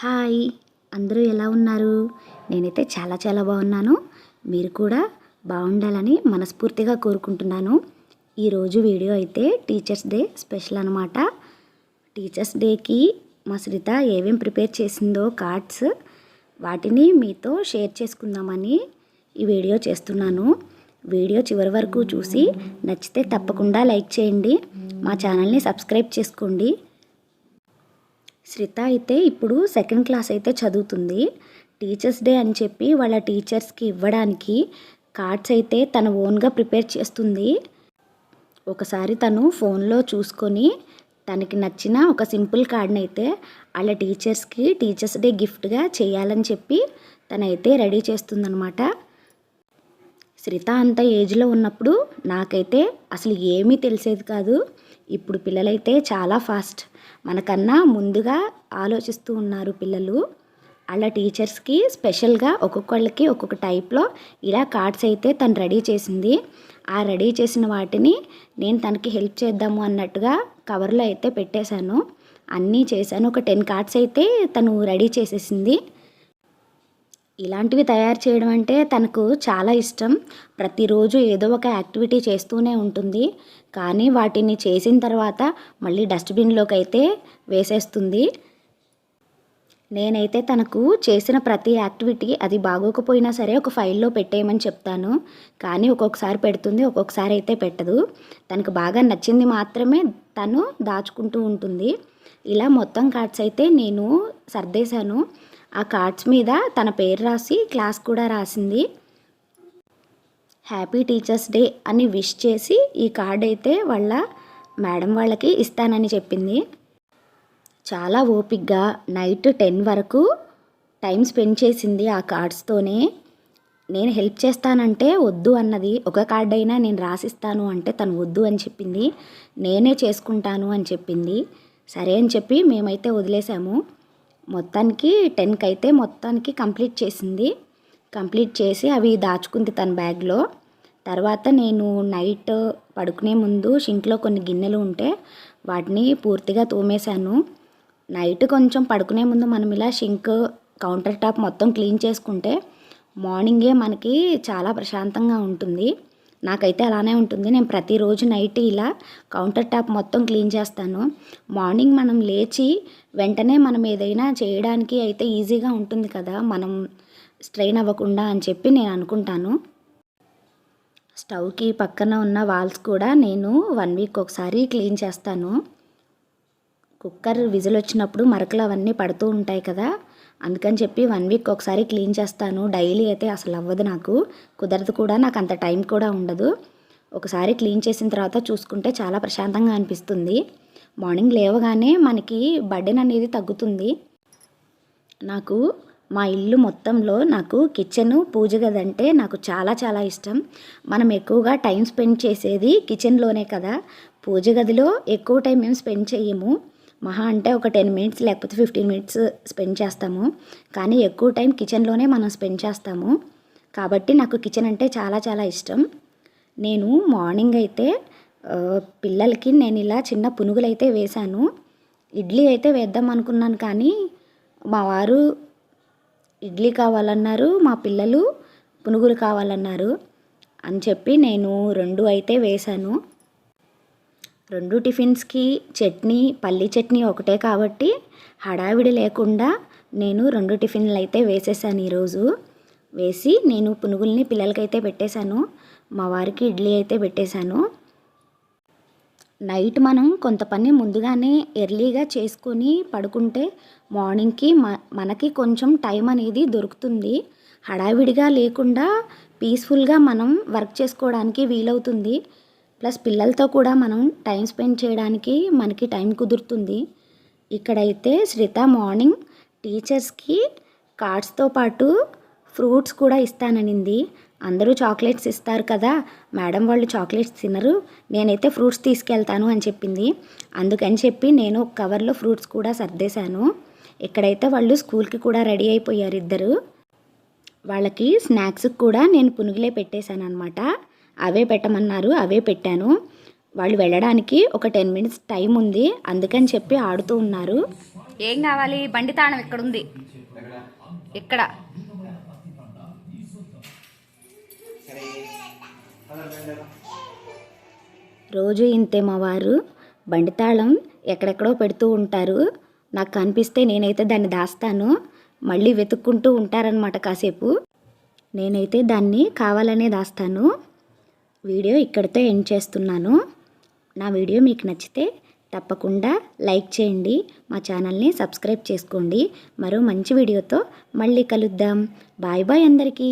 Hi, అందరూ ఎలా ఉన్నారు? నేనైతే చాలా చాలా బాగున్నాను. మీరు కూడా బాగుండాలని మనస్ఫూర్తిగా కోరుకుంటున్నాను. ఈరోజు వీడియో అయితే టీచర్స్ డే స్పెషల్ అనమాట. టీచర్స్ డేకి మా శ్రిత ఏమేం ప్రిపేర్ చేసిందో కార్డ్స్, వాటిని మీతో షేర్ చేసుకుందామని ఈ వీడియో చేస్తున్నాను. వీడియో చివరి వరకు చూసి నచ్చితే తప్పకుండా లైక్ చేయండి. మా ఛానల్ని సబ్స్క్రైబ్ చేసుకోండి. శ్రిత అయితే ఇప్పుడు సెకండ్ క్లాస్ అయితే చదువుతుంది. టీచర్స్ డే అని చెప్పి వాళ్ళ టీచర్స్కి ఇవ్వడానికి కార్డ్స్ అయితే తన ఓన్గా ప్రిపేర్ చేస్తుంది. ఒకసారి తను ఫోన్లో చూసుకొని తనకి నచ్చిన ఒక సింపుల్ కార్డ్ని అయితే వాళ్ళ టీచర్స్కి టీచర్స్ డే గిఫ్ట్గా చేయాలని చెప్పి తనైతే రెడీ చేస్తుందనమాట. శ్రిత అంత ఏజ్లో ఉన్నప్పుడు నాకైతే అసలు ఏమీ తెలిసేది కాదు. ఇప్పుడు పిల్లలైతే చాలా ఫాస్ట్, మనకన్నా ముందుగా ఆలోచిస్తూ ఉన్నారు పిల్లలు. అలా టీచర్స్కి స్పెషల్గా ఒక్కొక్కళ్ళకి ఒక్కొక్క టైప్లో ఇలా కార్డ్స్ అయితే తను రెడీ చేసింది. ఆ రెడీ చేసిన వాటిని నేను తనకి హెల్ప్ చేద్దాము అన్నట్టుగా కవర్లో అయితే పెట్టేశాను. అన్నీ చేశాను. ఒక 10 కార్డ్స్ అయితే తను రెడీ చేసేసింది. ఇలాంటివి తయారు చేయడం అంటే తనకు చాలా ఇష్టం. ప్రతిరోజు ఏదో ఒక యాక్టివిటీ చేస్తూనే ఉంటుంది. కానీ వాటిని చేసిన తర్వాత మళ్ళీ డస్ట్బిన్లోకి అయితే వేసేస్తుంది. నేనైతే తనకు చేసిన ప్రతి యాక్టివిటీ అది బాగోకపోయినా సరే ఒక ఫైల్లో పెట్టేయమని చెప్తాను. కానీ ఒక్కొక్కసారి పెడుతుంది, ఒక్కొక్కసారి అయితే పెట్టదు. తనకు బాగా నచ్చింది మాత్రమే తను దాచుకుంటూ ఉంటుంది. ఇలా మొత్తం కార్డ్స్ అయితే నేను సర్దేశాను. ఆ కార్డ్స్ మీద తన పేరు రాసి క్లాస్ కూడా రాసింది. హ్యాపీ టీచర్స్ డే అని విష్ చేసి ఈ కార్డ్ అయితే వాళ్ళ మేడం వాళ్ళకి ఇస్తానని చెప్పింది. చాలా ఓపిక్గా నైట్ 10 వరకు టైం స్పెండ్ చేసింది ఆ కార్డ్స్తోనే. నేను హెల్ప్ చేస్తానంటే వద్దు అన్నది. ఒక కార్డ్ అయినా నేను రాసిస్తాను అంటే తను వద్దు అని చెప్పింది. నేనే చేసుకుంటాను అని చెప్పింది. సరే అని చెప్పి మేమైతే వదిలేసాము. మొత్తానికి 10కి అయితే మొత్తానికి కంప్లీట్ చేసింది. కంప్లీట్ చేసి అవి దాచుకుంది తన బ్యాగ్లో. తర్వాత నేను నైట్ పడుకునే ముందు షింక్లో కొన్ని గిన్నెలు ఉంటే వాటిని పూర్తిగా తోమేశాను. నైట్ కొంచెం పడుకునే ముందు మనం ఇలా షింక్, కౌంటర్ టాప్ మొత్తం క్లీన్ చేసుకుంటే మార్నింగే మనకి చాలా ప్రశాంతంగా ఉంటుంది. నాకైతే అలానే ఉంటుంది. నేను ప్రతిరోజు నైట్ ఇలా కౌంటర్ టాప్ మొత్తం క్లీన్ చేస్తాను. మార్నింగ్ మనం లేచి వెంటనే మనం ఏదైనా చేయడానికి అయితే ఈజీగా ఉంటుంది కదా, మనం స్ట్రెయిన్ అవ్వకుండా అని చెప్పి నేను అనుకుంటాను. స్టవ్కి పక్కన ఉన్న వాల్స్ కూడా నేను 1 వీక్ ఒకసారి క్లీన్ చేస్తాను. కుక్కర్ విజిల్ వచ్చినప్పుడు మరకలు అవన్నీ పడుతూ ఉంటాయి కదా, అందుకని చెప్పి 1 వీక్ ఒకసారి క్లీన్ చేస్తాను. డైలీ అయితే అసలు అవ్వదు, నాకు కుదరదు కూడా, నాకు అంత టైం కూడా ఉండదు. ఒకసారి క్లీన్ చేసిన తర్వాత చూసుకుంటే చాలా ప్రశాంతంగా అనిపిస్తుంది. మార్నింగ్ లేవగానే మనకి బర్డెన్ అనేది తగ్గుతుంది. నాకు మా ఇల్లు మొత్తంలో నాకు కిచెను, పూజ గది అంటే నాకు చాలా చాలా ఇష్టం. మనం ఎక్కువగా టైం స్పెండ్ చేసేది కిచెన్లోనే కదా. పూజ గదిలో ఎక్కువ టైం మేము స్పెండ్ చేయము. మహా అంటే ఒక 10 మినిట్స్ లేకపోతే 15 మినిట్స్ స్పెండ్ చేస్తాము. కానీ ఎక్కువ టైం కిచెన్లోనే మనం స్పెండ్ చేస్తాము. కాబట్టి నాకు కిచెన్ అంటే చాలా చాలా ఇష్టం. నేను మార్నింగ్ అయితే పిల్లలకి నేను ఇలా చిన్న పునుగులు అయితే వేశాను. ఇడ్లీ అయితే వేద్దాం అనుకున్నాను, కానీ మా వారు ఇడ్లీ కావాలన్నారు, మా పిల్లలు పునుగులు కావాలన్నారు అని చెప్పి నేను 2 అయితే వేశాను. 2 టిఫిన్స్కి చట్నీ, పల్లి చట్నీ ఒకటే కాబట్టి హడావిడి లేకుండా నేను 2 టిఫిన్లు అయితే వేసేసాను ఈరోజు. వేసి నేను పునుగుల్ని పిల్లలకైతే పెట్టేశాను, మా వారికి ఇడ్లీ అయితే పెట్టేశాను. నైట్ మనం కొంత పని ముందుగానే ఎర్లీగా చేసుకొని పడుకుంటే మార్నింగ్కి మనకి కొంచెం టైం అనేది దొరుకుతుంది. హడావిడిగా లేకుండా పీస్ఫుల్గా మనం వర్క్ చేసుకోవడానికి వీలవుతుంది. ప్లస్ పిల్లలతో కూడా మనం టైం స్పెండ్ చేయడానికి మనకి టైం కుదురుతుంది. ఇక్కడైతే శ్రిత మార్నింగ్ టీచర్స్కి కార్డ్స్తో పాటు ఫ్రూట్స్ కూడా ఇస్తాననింది. అందరూ చాక్లెట్స్ ఇస్తారు కదా, మేడం వాళ్ళు చాక్లెట్స్ తినరు, నేనైతే ఫ్రూట్స్ తీసుకెళ్తాను అని చెప్పింది. అందుకని చెప్పి నేను ఒక కవర్లో ఫ్రూట్స్ కూడా సర్దేశాను. ఇక్కడైతే వాళ్ళు స్కూల్కి కూడా రెడీ అయిపోయారు ఇద్దరు. వాళ్ళకి స్నాక్స్కి కూడా నేను పునుగులే పెట్టేశాను అనమాట. అవే పెట్టమన్నారు, అవే పెట్టాను. వాళ్ళు వెళ్ళడానికి ఒక 10 మినిట్స్ టైం ఉంది, అందుకని చెప్పి ఆడుతూ ఉన్నారు. ఏం కావాలి? బండి తాళం ఇక్కడ ఉంది. ఇక్కడ రోజు ఇంతే మా వారు బండి తాళం ఎక్కడెక్కడో పెడుతూ ఉంటారు. నాకు కనిపిస్తే నేనైతే దాన్ని దాస్తాను. మళ్ళీ వెతుక్కుంటూ ఉంటారనమాట కాసేపు. నేనైతే దాన్ని కావాలనే దాస్తాను. వీడియో ఇక్కడితో ఎండ్ చేస్తున్నాను. నా వీడియో మీకు నచ్చితే తప్పకుండా లైక్ చేయండి. మా ఛానల్ని సబ్స్క్రైబ్ చేసుకోండి. మరో మంచి వీడియోతో మళ్ళీ కలుద్దాం. బాయ్ బాయ్ అందరికీ.